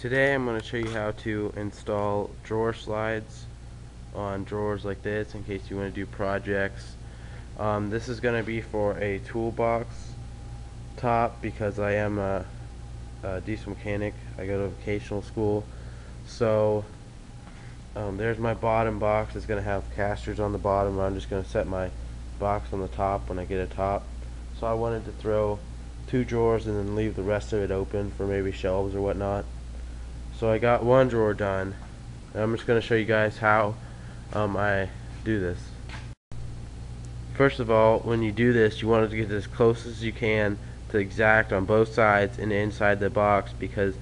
Today I'm going to show you how to install drawer slides on drawers like this in case you want to do projects. This is going to be for a toolbox top because I am a diesel mechanic. I go to vocational school. So there's my bottom box. It's going to have casters on the bottom. I'm just going to set my box on the top when I get a top. So I wanted to throw two drawers and then leave the rest of it open for maybe shelves or whatnot. So I got one drawer done, and I'm just going to show you guys how I do this. First of all, when you do this, you want to get as close as you can to exact on both sides and inside the box, because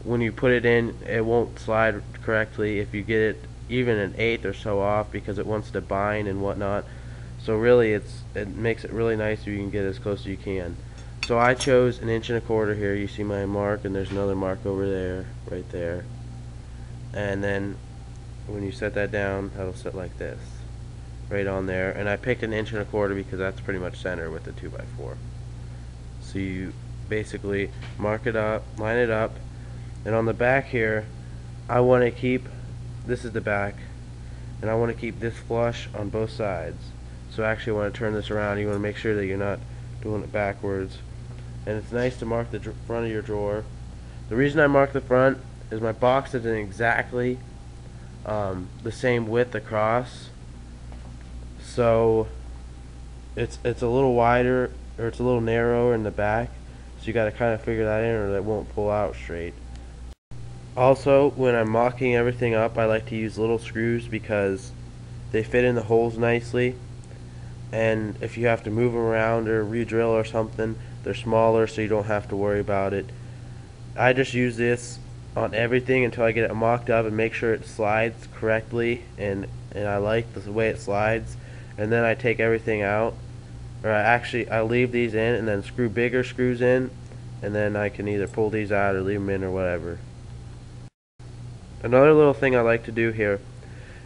when you put it in, it won't slide correctly if you get it even an eighth or so off, because it wants to bind and whatnot. So really it makes it really nice if you can get as close as you can. So I chose 1.25 inches here. You see my mark, and there's another mark over there, right there. And then when you set that down, that'll sit like this, right on there. And I picked 1.25 inches because that's pretty much center with the 2x4. So you basically mark it up, line it up, and on the back here, I want to keep, this is the back, and I want to keep this flush on both sides. So actually I want to turn this around. You want to make sure that you're not doing it backwards. And it's nice to mark the front of your drawer. The reason I mark the front is my box isn't exactly the same width across, so it's a little wider, or it's a little narrower in the back, so you got to kind of figure that in or it won't pull out straight. Also, when I'm mocking everything up, I like to use little screws because they fit in the holes nicely, and if you have to move them around or re-drill or something, they're smaller, so you don't have to worry about it. I just use this on everything until I get it mocked up and make sure it slides correctly, and I like the way it slides. And then I take everything out, or I leave these in and then screw bigger screws in, and then I can either pull these out or leave them in or whatever. Another little thing I like to do here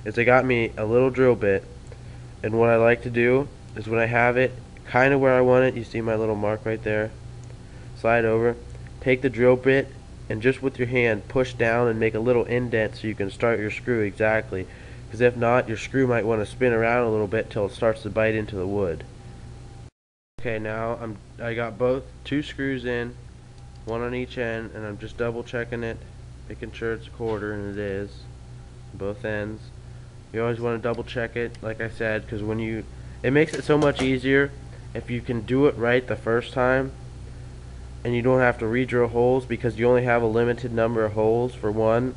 is I got me a little drill bit, and what I like to do is when I have it kind of where I want it, you see my little mark right there, slide over, take the drill bit and just with your hand push down and make a little indent so you can start your screw exactly, because if not, your screw might want to spin around a little bit till it starts to bite into the wood. Okay, now I got two screws in, one on each end, and I'm just double checking it, making sure it's a quarter, and it is, both ends. You always want to double check it, like I said, because it makes it so much easier if you can do it right the first time, and you don't have to re-drill holes because you only have a limited number of holes, for one.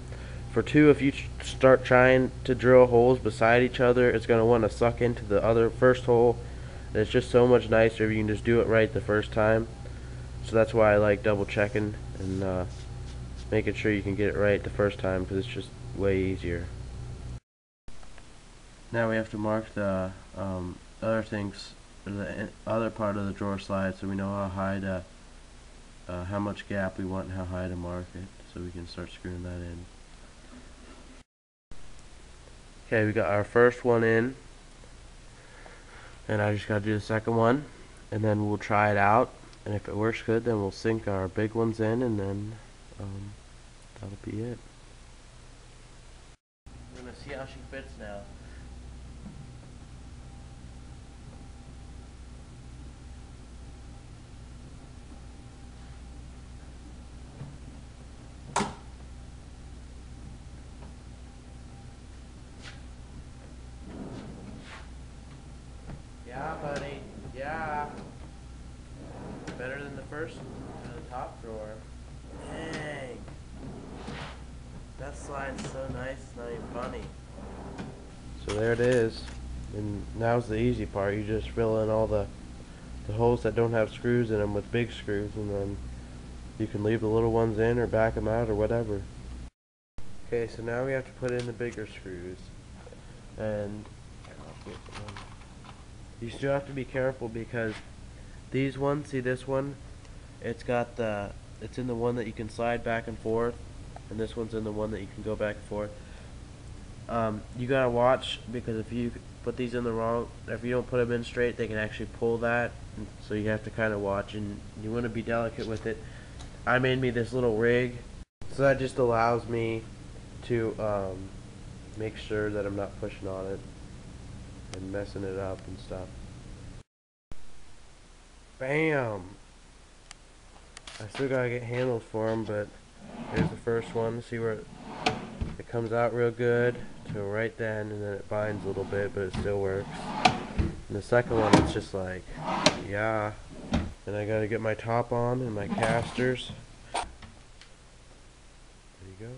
For two, if you start trying to drill holes beside each other, it's going to want to suck into the other first hole, and it's just so much nicer if you can just do it right the first time. So that's why I like double checking and making sure you can get it right the first time, because it's just way easier. Now we have to mark the other things, the other part of the drawer slide, so we know how high to, how much gap we want and how high to mark it, so we can start screwing that in. Okay, we got our first one in, and I just got to do the second one, and then we'll try it out, and if it works good, then we'll sink our big ones in, and then that'll be it. We're going to see how she fits now. Yeah, buddy. Yeah. Better than the first, the top drawer. Dang. That slide's so nice, it's not even funny. So there it is. And now's the easy part. You just fill in all the holes that don't have screws in them with big screws, and then you can leave the little ones in or back them out or whatever. Okay, so now we have to put in the bigger screws. And you still have to be careful because these ones, see this one? It's in the one that you can slide back and forth, and this one's in the one that you can go back and forth. You gotta watch, because if you put these in the wrong, if you don't put them in straight, they can actually pull that, and so you have to kind of watch, and you want to be delicate with it. I made me this little rig So that just allows me to make sure that I'm not pushing on it and messing it up and stuff. Bam! I still gotta get handles for them, but here's the first one. See where it comes out real good to right then, and then it binds a little bit, but it still works. And the second one, it's just like, yeah. And I gotta get my top on and my casters. There you go.